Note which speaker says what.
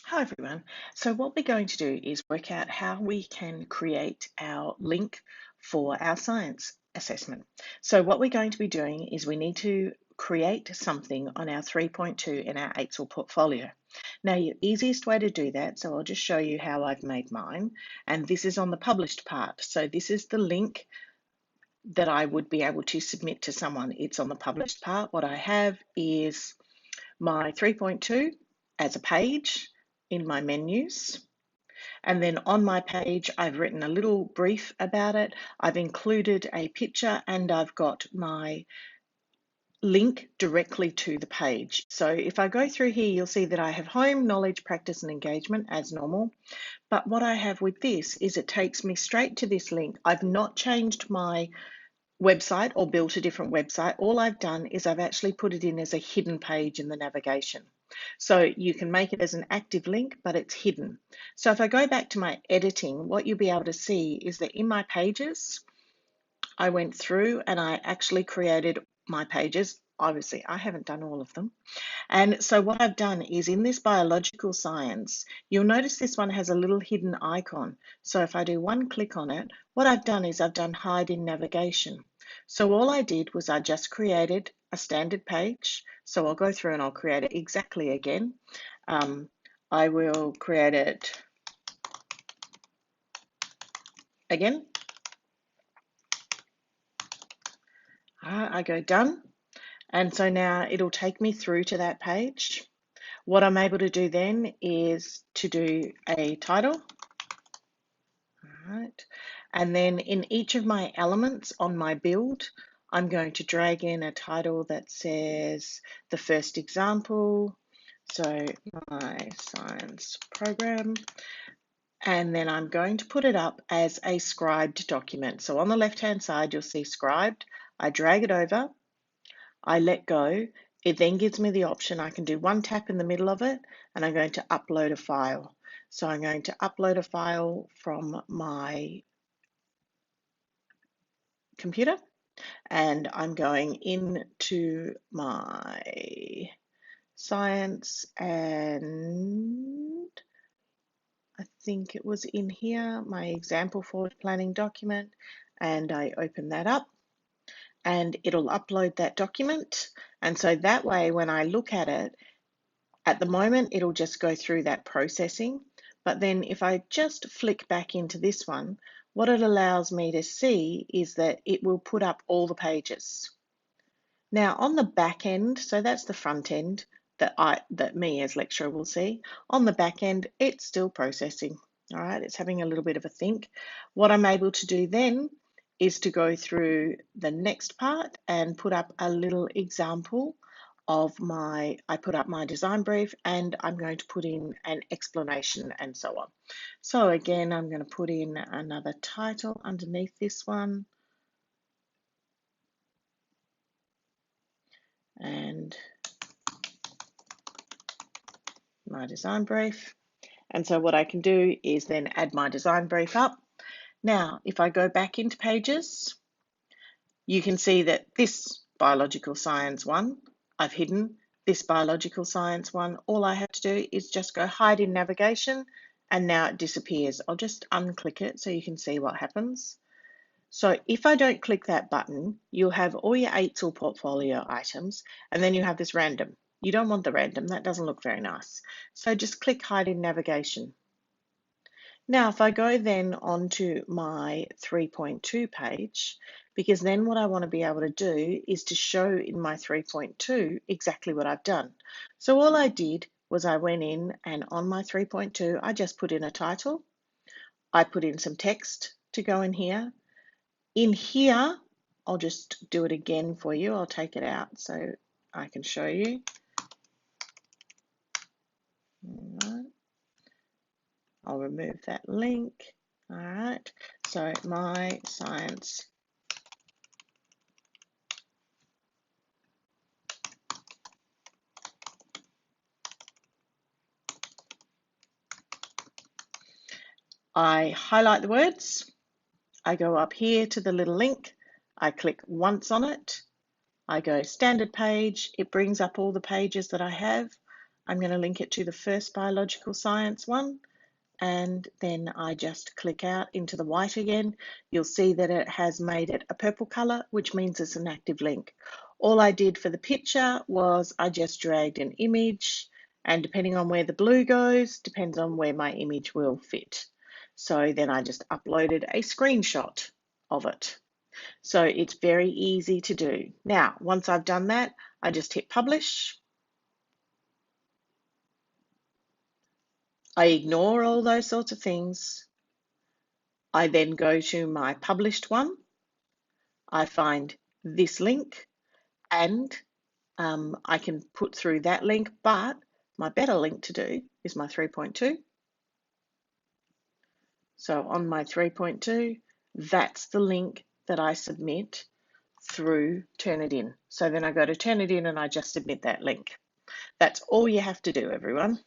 Speaker 1: Hi everyone. So what we're going to do is work out how we can create our link for our science assessment. So what we're going to be doing is we need to create something on our 3.2 in our AITSL portfolio. Now, your easiest way to do that, so I'll just show you how I've made mine, and this is on the published part. So this is the link that I would be able to submit to someone. It's on the published part. What I have is my 3.2 as a page in my menus. And then on my page, I've written a little brief about it. I've included a picture and I've got my link directly to the page. So if I go through here, you'll see that I have home, knowledge, practice, and engagement as normal. But what I have with this is it takes me straight to this link. I've not changed my website or built a different website. All I've done is I've actually put it in as a hidden page in the navigation. So you can make it as an active link, but it's hidden. So if I go back to my editing, what you'll be able to see is that in my pages, I went through and I actually created my pages. Obviously, I haven't done all of them. And so what I've done is in this biological science, you'll notice this one has a little hidden icon. So if I do one click on it, what I've done is I've done hide in navigation. So all I did was I just created a standard page. So I'll go through and I'll create it exactly again. I will create it again. I go done. And so now it'll take me through to that page. What I'm able to do then is to do a title. All right. And then in each of my elements on my build, I'm going to drag in a title that says the first example. So my science program. And then I'm going to put it up as a scribed document. So on the left-hand side, you'll see scribed. I drag it over. I let go. It then gives me the option. I can do one tap in the middle of it and I'm going to upload a file. So I'm going to upload a file from my computer and I'm going into my science and I think it was in here, my example forward planning document, and I open that up and it'll upload that document. And so that way, when I look at it, at the moment, it'll just go through that processing. But then if I just flick back into this one, what it allows me to see is that it will put up all the pages. Now on the back end, so that's the front end that me as lecturer will see. On the back end, it's still processing. All right, it's having a little bit of a think. What I'm able to do then is to go through the next part and put up a little example of I put up my design brief and I'm going to put in an explanation and so on. So again, I'm going to put in another title underneath this one. And my design brief. And so what I can do is then add my design brief up. Now, if I go back into pages, you can see that this biological science one, I've hidden. This biological science one, all I have to do is just go hide in navigation and now it disappears. I'll just unclick it so you can see what happens. So if I don't click that button, you'll have all your AITSL portfolio items and then you have this random. You don't want the random, that doesn't look very nice. So just click hide in navigation. Now, if I go then onto my 3.2 page, because then what I want to be able to do is to show in my 3.2 exactly what I've done. So all I did was I went in and on my 3.2, I just put in a title. I put in some text to go in here. In here, I'll just do it again for you. I'll take it out so I can show you. All right. I'll remove that link. All right. So my science I highlight the words. I go up here to the little link. I click once on it. I go standard page. It brings up all the pages that I have. I'm going to link it to the first biological science one, and then I just click out into the white again. You'll see that it has made it a purple color, which means it's an active link. All I did for the picture was I just dragged an image, and depending on where the blue goes, depends on where my image will fit. So then I just uploaded a screenshot of it. So it's very easy to do. Now, once I've done that, I just hit publish. I ignore all those sorts of things. I then go to my published one. I find this link, and I can put through that link, but my better link to do is my 3.2. So on my 3.2, that's the link that I submit through TurnitIn. So then I go to TurnitIn and I just submit that link. That's all you have to do, everyone.